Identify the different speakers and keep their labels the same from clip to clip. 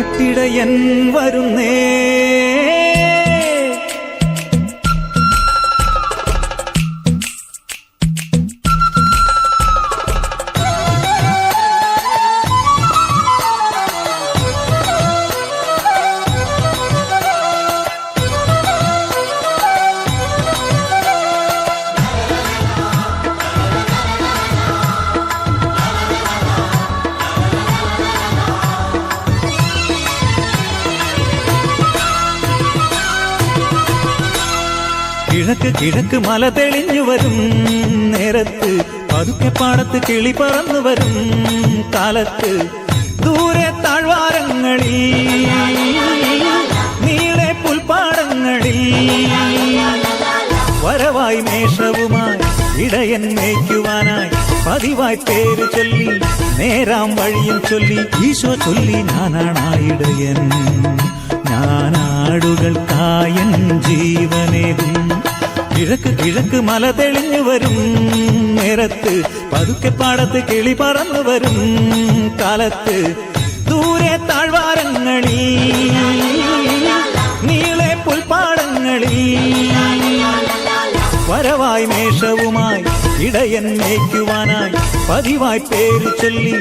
Speaker 1: ആട്ടിടയൻ വരുന്നേ. കിഴക്ക് കിഴക്ക് മല തെളിഞ്ഞു വരും നേരത്ത്, പതുക്കെ പാടത്ത് കിളി പറന്നു വരും കാലത്ത്, ദൂരെ താഴ്വാരങ്ങളിൽ നീളെ പുൽപ്പാടങ്ങളിൽ വരവായി മേഷവുമായി ഇടയൻ മേയ്ക്കുവാനായി പതിവായി പേര് ചൊല്ലി നേരാം വഴിയും ചൊല്ലി ഈശോ ചൊല്ലി ഞാനാണായിടയൻ, ഞാനാടുകൾക്കായൻ ജീവനേകും. കിഴക്ക് കിഴക്ക് മല തെളിഞ്ഞു വരും നേരത്ത്, പതുക്കെ പാടത്ത് കിളി പറന്നു വരും കാലത്ത്, ദൂരെ താഴ്വാരങ്ങളിൽ നീളെ പുൽപ്പാടങ്ങളിൽ വരവായി മേഷവുമായി ഇടയൻ മേയ്ക്കുവാനായി പതിവായി പേര് ചൊല്ലി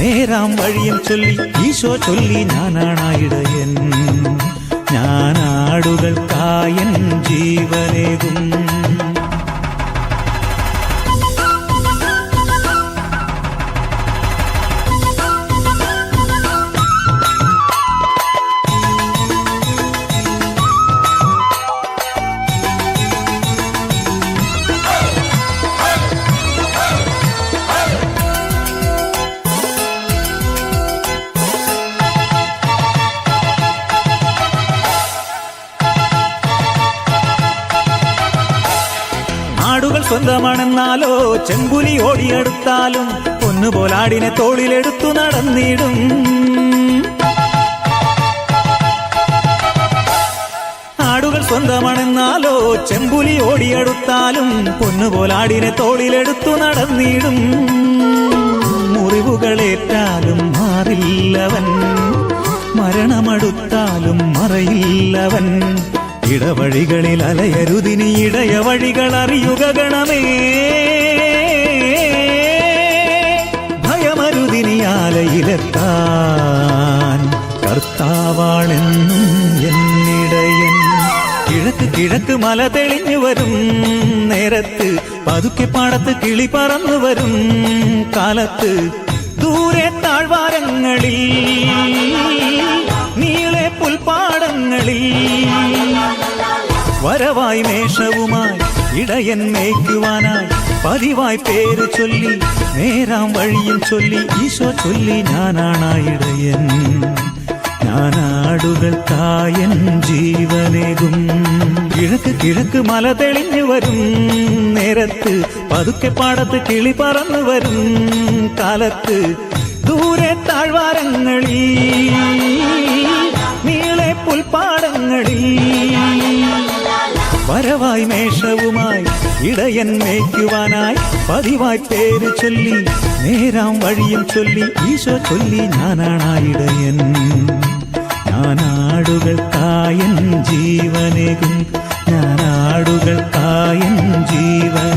Speaker 1: നേരാം വഴിയും ചൊല്ലി ഈശോ ചൊല്ലി ഞാനാണായിടയൻ, ഞാനാടുകൾക്കായൻ ജീവനേകും. ആടുകൾ സ്വന്തമാണെന്നാലോ ചെമ്പുലി ഓടിയെടുത്താലും പൊന്നുപോലാടിനെ തോളിലെടുത്തു നടന്നിടും. ആടുകൾ സ്വന്തമാണെന്നാലോ ചെമ്പുലി ഓടിയെടുത്താലും പൊന്നുപോലാടിനെ തോളിലെടുത്തു നടന്നിടും. മുറിവുകളേറ്റാലും മാറില്ലവൻ, മരണമടുത്താലും മറയില്ലവൻ. ഇടവഴികളിൽ അലയരുതിനി ഇടയ വഴികൾ അറിയുക ഗണമേ, ഭയമരുതിനി ആലയിലെത്താൻ കർത്താവാണെന്നും എന്നിടയൻ. കിഴക്ക് കിഴക്ക് മല തെളിഞ്ഞു വരും നേരത്ത്, പതുക്കെ പാടത്ത് കിളി പറന്നു വരും കാലത്ത്, ദൂരെ താഴ്വാരങ്ങളിൽ നീളെ പുൽപ്പാടങ്ങളിൽ വരവായി മേഷവുമായി ഇടയൻ മേയ്ക്കുവാനായി പതിവായി പേര് ചൊല്ലി നേരാം വഴിയും ചൊല്ലി ഈശോ ചൊല്ലി ഞാനാണായിടയൻ, ഞാനാടുകൾക്കായൻ ജീവനേകും. കിഴക്ക് കിഴക്ക് മല തെളിഞ്ഞു വരും നേരത്ത്, പതുക്കെ പാടത്ത് കിളി പറന്നു വരും കാലത്ത്, ദൂരെ താഴ്വാരങ്ങളിൽ നീളെ പുൽപ്പാടങ്ങളിൽ വരവായി മേഷവുമായി ഇടയൻ മേയ്ക്കുവാനായി പതിവായി പേര് ചൊല്ലി നേരാം വഴിയും ചൊല്ലി ഈശോ ചൊല്ലി ഞാനാണായിടയൻ, ഞാനാടുകൾക്കായൻ ജീവനേകും, ഞാനാടുകൾക്കായൻ ജീവൻ.